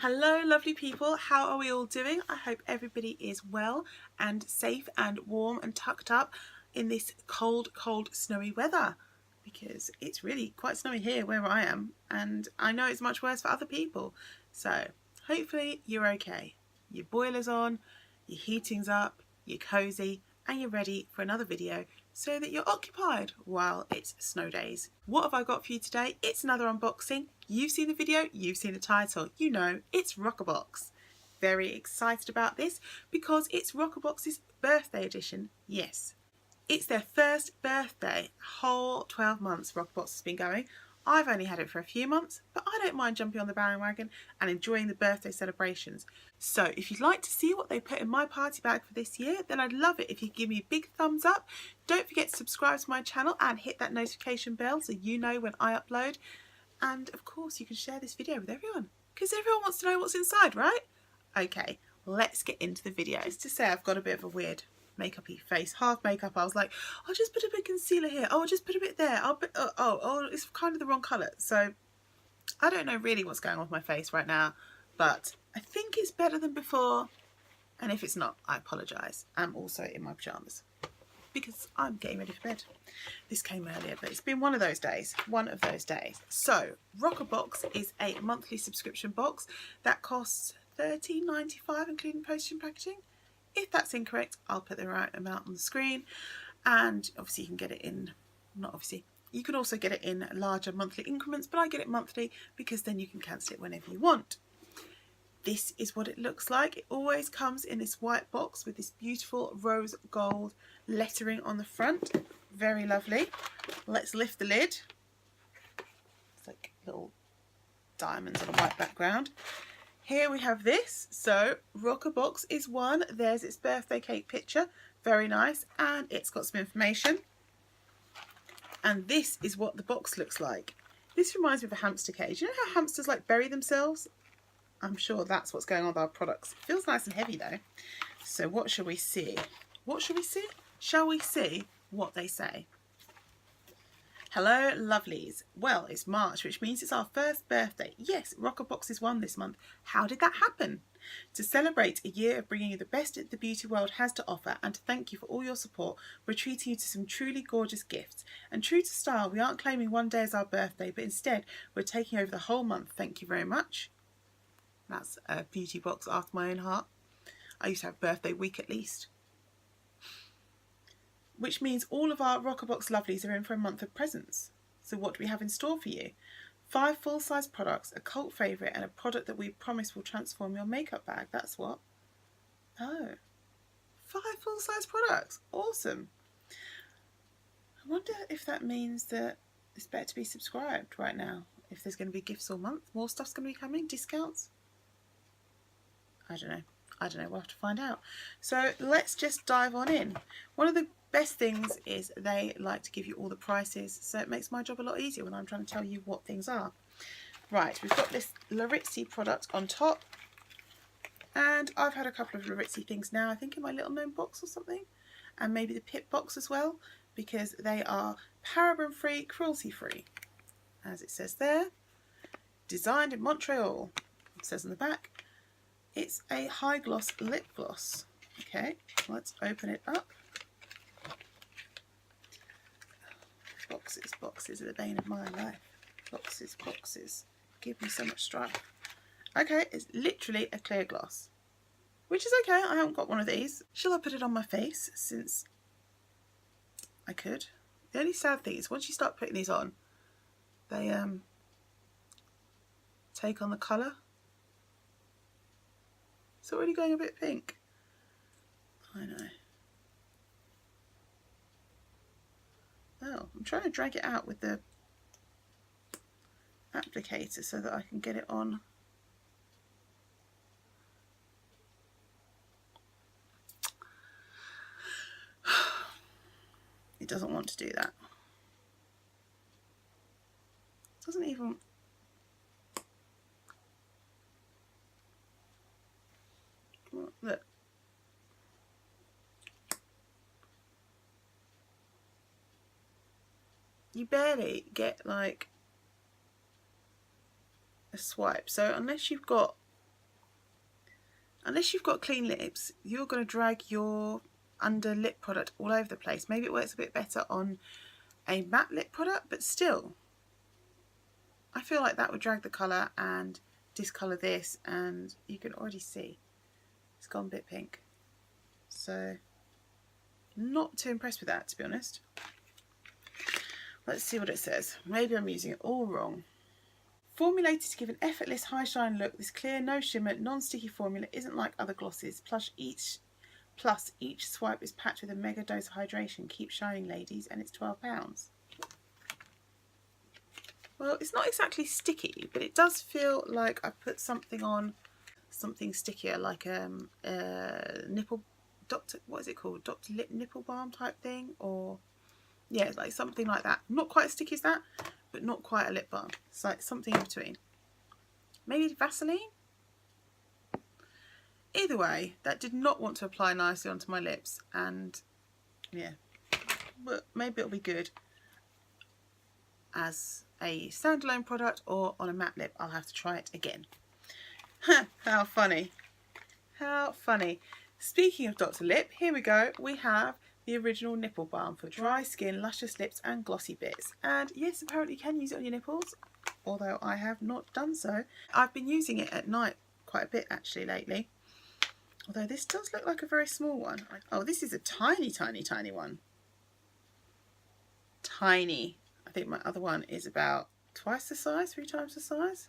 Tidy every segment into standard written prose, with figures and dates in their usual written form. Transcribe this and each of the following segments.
Hello lovely people, how are we all doing? I hope everybody is well and safe and warm and tucked up in this cold snowy weather, because it's really quite snowy here where I am, and I know it's much worse for other people. So hopefully you're okay. Your boiler's on, your heating's up, you're cozy and you're ready for another video so that you're occupied while it's snow days. What have I got for you today? It's another unboxing. You've seen the video, you've seen the title, you know it's Roccabox. Very excited about this because it's Roccabox's birthday edition. Yes, it's their first birthday. Whole 12 months Roccabox has been going. I've only had it for a few months, but I don't mind jumping on the bandwagon and enjoying the birthday celebrations. So if you'd like to see what they put in my party bag for this year, then I'd love it if you give me a big thumbs up. Don't forget to subscribe to my channel and hit that notification bell so you know when I upload. And of course you can share this video with everyone, because everyone wants to know what's inside, right? Okay, let's get into the video. Just to say, I've got a bit of a weird makeup-y face, half makeup. I was like, I'll just put a bit of concealer here, oh I'll just put a bit there, I'll put, oh it's kind of the wrong colour. So I don't know really what's going on with my face right now, but I think it's better than before, and if it's not, I apologise. I'm also in my pyjamas because I'm getting ready for bed. This came earlier, but it's been one of those days. So Roccabox is a monthly subscription box that costs $13.95 including postage and packaging. If that's incorrect, I'll put the right amount on the screen, and obviously you can get it in, you can also get it in larger monthly increments, but I get it monthly because then you can cancel it whenever you want. This is what it looks like. It always comes in this white box with this beautiful rose gold lettering on the front. Very lovely. Let's lift the lid. It's like little diamonds on a white background. Here we have this. So Roccabox is one. There's its birthday cake picture. Very nice. And it's got some information. And this is what the box looks like. This reminds me of a hamster cage. You know how hamsters like bury themselves? I'm sure that's what's going on with our products. It feels nice and heavy though. So what shall we see? What shall we see? Shall we see what they say? Hello lovelies. Well, it's March, which means it's our first birthday. Yes, Roccabox is one this month. How did that happen? To celebrate a year of bringing you the best the beauty world has to offer, and to thank you for all your support, we're treating you to some truly gorgeous gifts. And true to style, we aren't claiming one day as our birthday, but instead we're taking over the whole month. Thank you very much. That's a beauty box after my own heart. I used to have birthday week at least. Which means all of our Roccabox lovelies are in for a month of presents. So what do we have in store for you? 5 full-size products, a cult favourite, and a product that we promise will transform your makeup bag. That's what? Oh, 5 full-size products. Awesome. I wonder if that means that it's better to be subscribed right now. If there's going to be gifts all month, more stuff's going to be coming, discounts. I don't know, we'll have to find out. So let's just dive on in. One of the best things is they like to give you all the prices, so it makes my job a lot easier when I'm trying to tell you what things are. Right, we've got this Laritzi product on top, and I've had a couple of Laritzi things now, I think in my little known box or something, and maybe the Pip box as well, because they are paraben free, cruelty free, as it says there. Designed in Montreal, it says on the back. It's a high gloss lip gloss. Okay, let's open it up. Boxes are the bane of my life. Boxes. Give me so much strife. Okay, it's literally a clear gloss, which is okay. I haven't got one of these. Shall I put it on my face since I could? The only sad thing is once you start putting these on, they take on the colour. It's already going a bit pink. I know. Oh, I'm trying to drag it out with the applicator so that I can get it on. It doesn't want to do that. It doesn't even... Look. You barely get like a swipe. So unless you've got unless you've got clean lips, you're going to drag your under lip product all over the place. Maybe it works a bit better on a matte lip product, but still, I feel like that would drag the colour and discolour this, and you can already see it's gone a bit pink. So not too impressed with that, to be honest. Let's see what it says. Maybe I'm using it all wrong. Formulated to give an effortless high shine look, this clear, no shimmer, non-sticky formula isn't like other glosses. Plus each swipe is packed with a mega dose of hydration. Keep shining, ladies, and it's £12. Well, it's not exactly sticky, but it does feel like I put something on, something stickier, like nipple, what is it called? Dr. Lip Nipple Balm type thing, or yeah, like something like that. Not quite as sticky as that, but not quite a lip balm. It's like something in between. Maybe Vaseline? Either way, that did not want to apply nicely onto my lips, and yeah, but maybe it'll be good as a standalone product or on a matte lip. I'll have to try it again. How funny. How funny. Speaking of Dr. Lip, here we go. We have the original nipple balm for dry skin, luscious lips and glossy bits. And yes, apparently you can use it on your nipples, although I have not done so. I've been using it at night quite a bit actually lately. Although this does look like a very small one. Oh, this is a tiny, tiny, tiny one. Tiny. I think my other one is about twice the size, 3 times the size.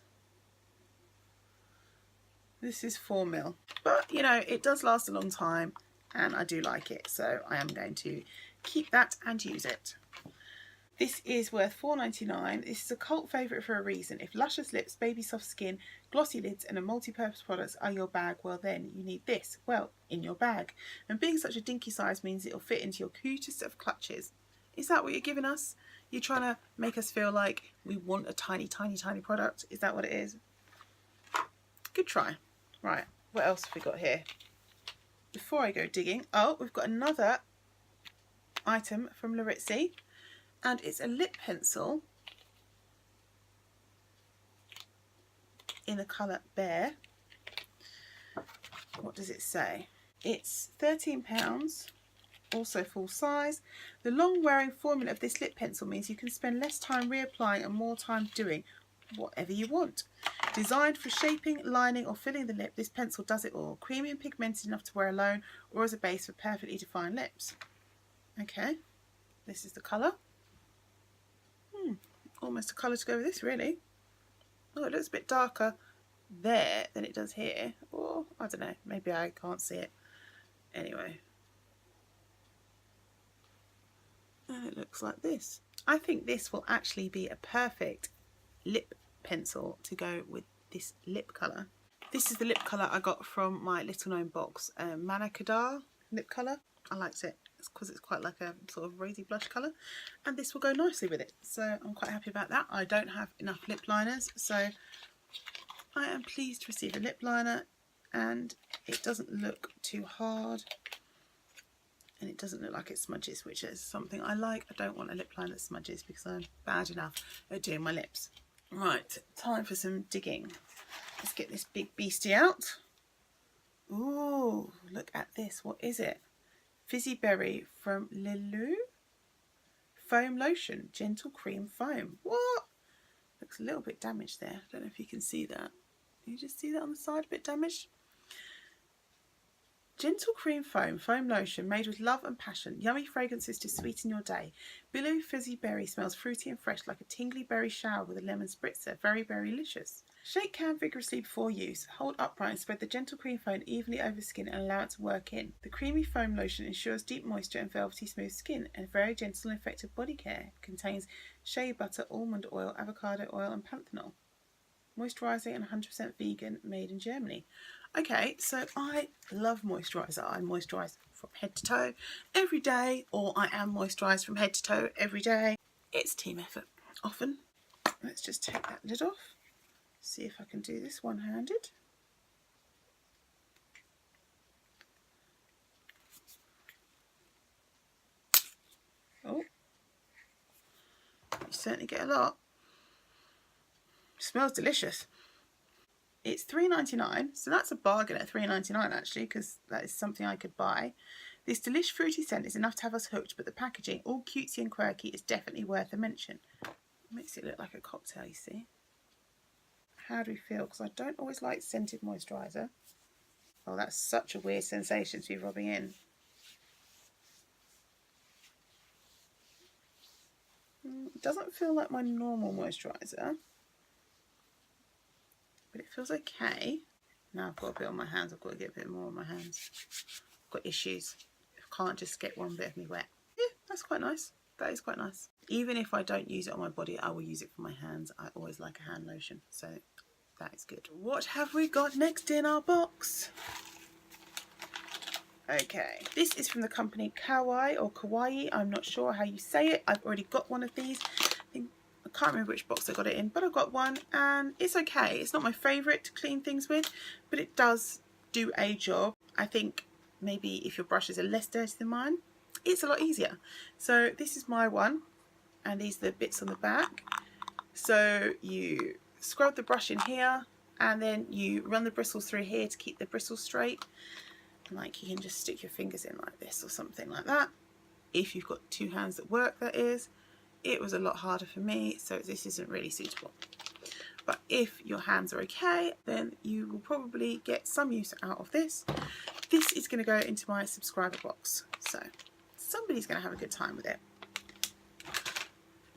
This is 4ml. But, you know, it does last a long time and I do like it. So I am going to keep that and use it. This is worth $4.99. This is a cult favourite for a reason. If luscious lips, baby soft skin, glossy lids and a multi-purpose products are your bag, well then you need this, well, in your bag. And being such a dinky size means it'll fit into your cutest of clutches. Is that what you're giving us? You're trying to make us feel like we want a tiny, tiny, tiny product? Is that what it is? Good try. Right, what else have we got here? Before I go digging, oh, we've got another item from Larizzi. And it's a lip pencil in the colour Bear. What does it say? It's £13, also full size. The long wearing formula of this lip pencil means you can spend less time reapplying and more time doing whatever you want. Designed for shaping, lining or filling the lip, this pencil does it all. Creamy and pigmented enough to wear alone or as a base for perfectly defined lips. Okay, this is the colour. Almost a colour to go with this, really. Oh, it looks a bit darker there than it does here. Or, I don't know, maybe I can't see it. Anyway. And it looks like this. I think this will actually be a perfect lip pencil to go with this lip colour. This is the lip colour I got from my little known box. Manakadar lip colour. I liked it. It's because it's quite like a sort of rosy blush colour, and this will go nicely with it, so I'm quite happy about that. I don't have enough lip liners, so I am pleased to receive a lip liner, and it doesn't look too hard and it doesn't look like it smudges, which is something I like. I don't want a lip liner that smudges because I'm bad enough at doing my lips. Right, time for some digging. Let's get this big beastie out. Ooh, look at this. What is it? Fizzy Berry from Lilou. Foam Lotion, Gentle Cream Foam. What? Looks a little bit damaged there. I don't know if you can see that. Can you just see that on the side, a bit damaged? Gentle Cream Foam, Foam Lotion, made with love and passion. Yummy fragrances to sweeten your day. Billow Fizzy Berry smells fruity and fresh like a tingly berry shower with a lemon spritzer. Very, very delicious. Shake can vigorously before use. Hold upright and spread the Gentle Cream Foam evenly over skin and allow it to work in. The creamy foam lotion ensures deep moisture and velvety smooth skin and very gentle and effective body care. It contains shea butter, almond oil, avocado oil and panthenol. Moisturising and 100% vegan, made in Germany. Okay, so I love moisturiser. I moisturise from head to toe every day, or I am moisturised from head to toe every day. It's team effort often. Let's just take that lid off. See if I can do this one-handed. Oh, you certainly get a lot. It smells delicious. It's $3.99, so that's a bargain at $3.99 actually, because that is something I could buy. This delish fruity scent is enough to have us hooked, but the packaging, all cutesy and quirky, is definitely worth a mention. Makes it look like a cocktail, you see. How do we feel? Because I don't always like scented moisturiser. Oh, that's such a weird sensation to be rubbing in. It doesn't feel like my normal moisturiser, but it feels okay. Now I've got a bit on my hands. I've got to get a bit more on my hands. I've got issues. I can't just get one bit of me wet. Yeah, that's quite nice. That is quite nice. Even if I don't use it on my body, I will use it for my hands. I always like a hand lotion, so that is good. What have we got next in our box? Okay, this is from the company Kawaii or Kawaii. I'm not sure how you say it. I've already got one of these. I can't remember which box I got it in, but I've got one and it's okay. It's not my favourite to clean things with, but it does do a job. I think maybe if your brushes are less dirty than mine, it's a lot easier. So this is my one, and these are the bits on the back. So you scrub the brush in here, and then you run the bristles through here to keep the bristles straight. And like you can just stick your fingers in like this or something like that. If you've got two hands that work, that is. It was a lot harder for me, so this isn't really suitable. But if your hands are okay, then you will probably get some use out of this. This is going to go into my subscriber box, so somebody's going to have a good time with it.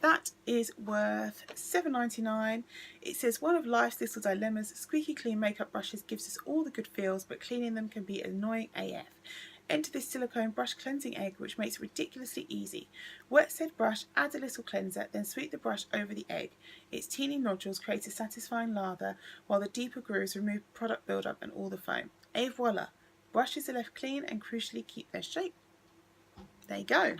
That is worth $7.99. It says, one of life's little dilemmas, squeaky clean makeup brushes gives us all the good feels, but cleaning them can be annoying AF. Enter this silicone brush cleansing egg, which makes it ridiculously easy. Wet said brush, add a little cleanser, then sweep the brush over the egg. Its teeny nodules create a satisfying lather, while the deeper grooves remove product buildup and all the foam. Et voila! Brushes are left clean and crucially keep their shape. There you go.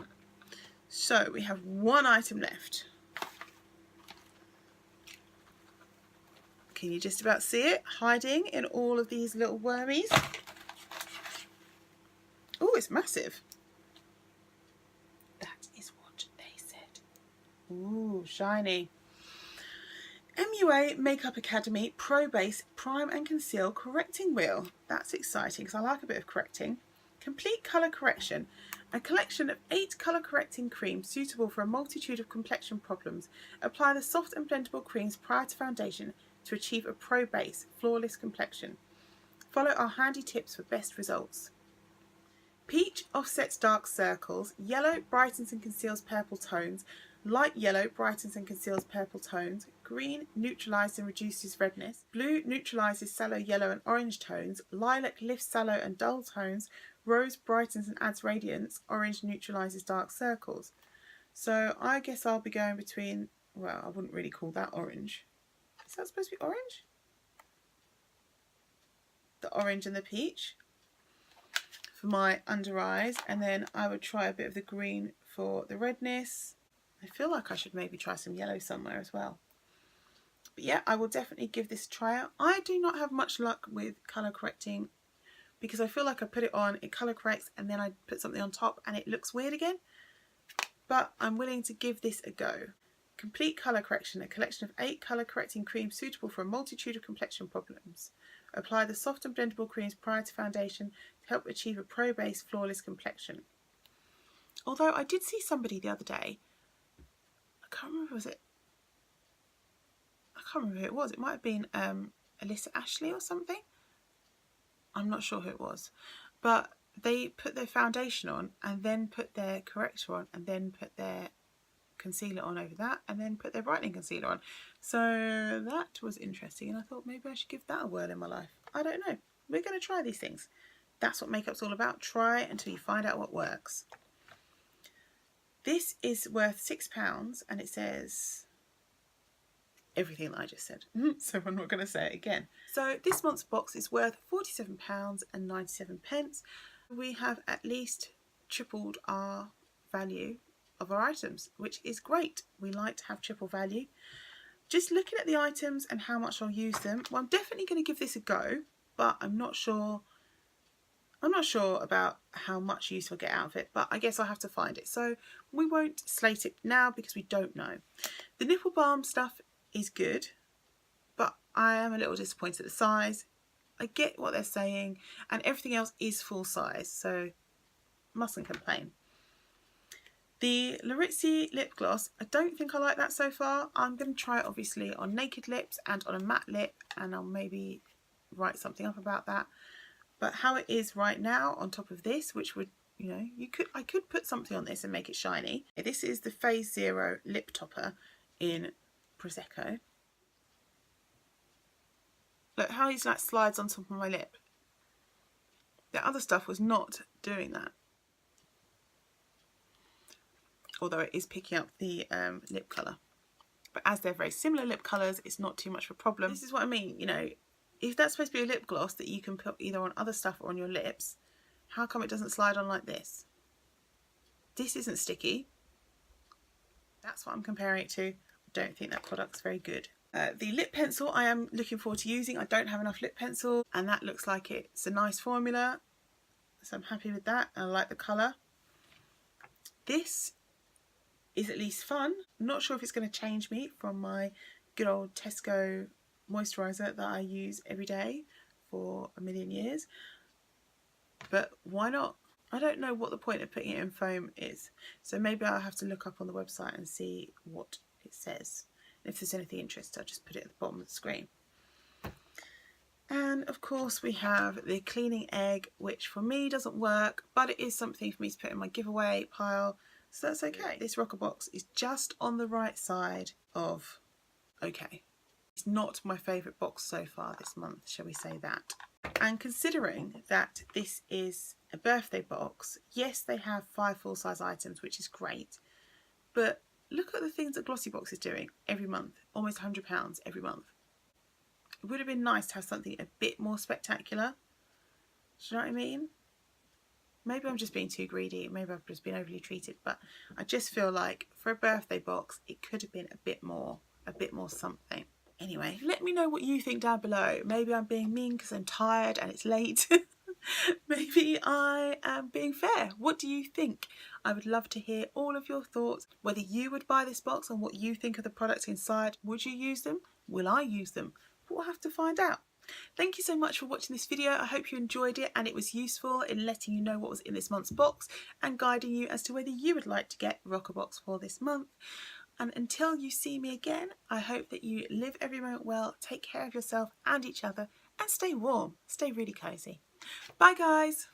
So we have one item left. Can you just about see it hiding in all of these little wormies? Oh, it's massive. That is what they said. Ooh, shiny. MUA Makeup Academy Pro Base Prime and Conceal Correcting Wheel. That's exciting because I like a bit of correcting. Complete colour correction. A collection of 8 colour correcting creams suitable for a multitude of complexion problems. Apply the soft and blendable creams prior to foundation to achieve a pro base, flawless complexion. Follow our handy tips for best results. Peach offsets dark circles. Yellow brightens and conceals purple tones. Light yellow brightens and conceals purple tones. Green neutralises and reduces redness. Blue neutralises sallow yellow and orange tones. Lilac lifts sallow and dull tones. Rose brightens and adds radiance. Orange neutralises dark circles. So I guess I'll be going between, well, I wouldn't really call that orange. Is that supposed to be orange? The orange and the peach for my under eyes, and then I would try a bit of the green for the redness. I feel like I should maybe try some yellow somewhere as well. But yeah, I will definitely give this a try out. I do not have much luck with colour correcting because I feel like I put it on, it colour corrects, and then I put something on top and it looks weird again. But I'm willing to give this a go. Complete colour correction, a collection of 8 colour correcting creams suitable for a multitude of complexion problems. Apply the soft and blendable creams prior to foundation to help achieve a pro base flawless complexion. Although I did see somebody the other day, I can't remember, I can't remember who it was. It might have been Alyssa Ashley or something. I'm not sure who it was. But they put their foundation on and then put their corrector on and then put their concealer on over that and then put their brightening concealer on. So that was interesting, and I thought maybe I should give that a whirl in my life. I don't know. We're going to try these things. That's what makeup's all about. Try until you find out what works. This is worth £6 and it says everything that I just said. So I'm not going to say it again. So this month's box is worth £47.97. We have at least tripled our value of our items, which is great. We like to have triple value. Just looking at the items and how much I'll use them, well, I'm definitely going to give this a go, but I'm not sure about how much use I'll get out of it, but I guess I'll have to find it. So we won't slate it now because we don't know. The nipple balm stuff is good, but I am a little disappointed at the size. I get what they're saying, and everything else is full size, so mustn't complain. The Larizzi lip gloss, I don't think I like that so far. I'm going to try it obviously on naked lips and on a matte lip, and I'll maybe write something up about that. But how it is right now on top of this, which would, you know, I could put something on this and make it shiny. This is the Phase Zero lip topper in Prosecco. Look how he's like slides on top of my lip. The other stuff was not doing that. Although it is picking up the lip colour. But as they're very similar lip colours, it's not too much of a problem. This is what I mean, you know, if that's supposed to be a lip gloss that you can put either on other stuff or on your lips, how come it doesn't slide on like this? This isn't sticky. That's what I'm comparing it to. I don't think that product's very good. The lip pencil I am looking forward to using. I don't have enough lip pencil, and that looks like it's a nice formula. So I'm happy with that. I like the colour. This is at least fun. I'm not sure if it's going to change me from my good old Tesco moisturiser that I use every day for a million years, but why not? I don't know what the point of putting it in foam is, so maybe I'll have to look up on the website and see what it says. If there's anything interesting, I'll just put it at the bottom of the screen. And of course we have the cleaning egg, which for me doesn't work, but it is something for me to put in my giveaway pile, so that's okay. This Roccabox is just on the right side of okay. It's not my favourite box so far this month, shall we say that. And considering that this is a birthday box, yes, they have 5 full-size items, which is great, but look at the things that Glossybox is doing every month, almost £100 every month. It would have been nice to have something a bit more spectacular. Do you know what I mean? Maybe I'm just being too greedy, maybe I've just been overly treated, but I just feel like for a birthday box, it could have been a bit more something. Anyway, let me know what you think down below. Maybe I'm being mean because I'm tired and it's late. Maybe I am being fair. What do you think? I would love to hear all of your thoughts, whether you would buy this box and what you think of the products inside. Would you use them? Will I use them? We'll have to find out. Thank you so much for watching this video. I hope you enjoyed it and it was useful in letting you know what was in this month's box and guiding you as to whether you would like to get Roccabox for this month. And until you see me again, I hope that you live every moment well, take care of yourself and each other, and stay warm, stay really cozy. Bye guys.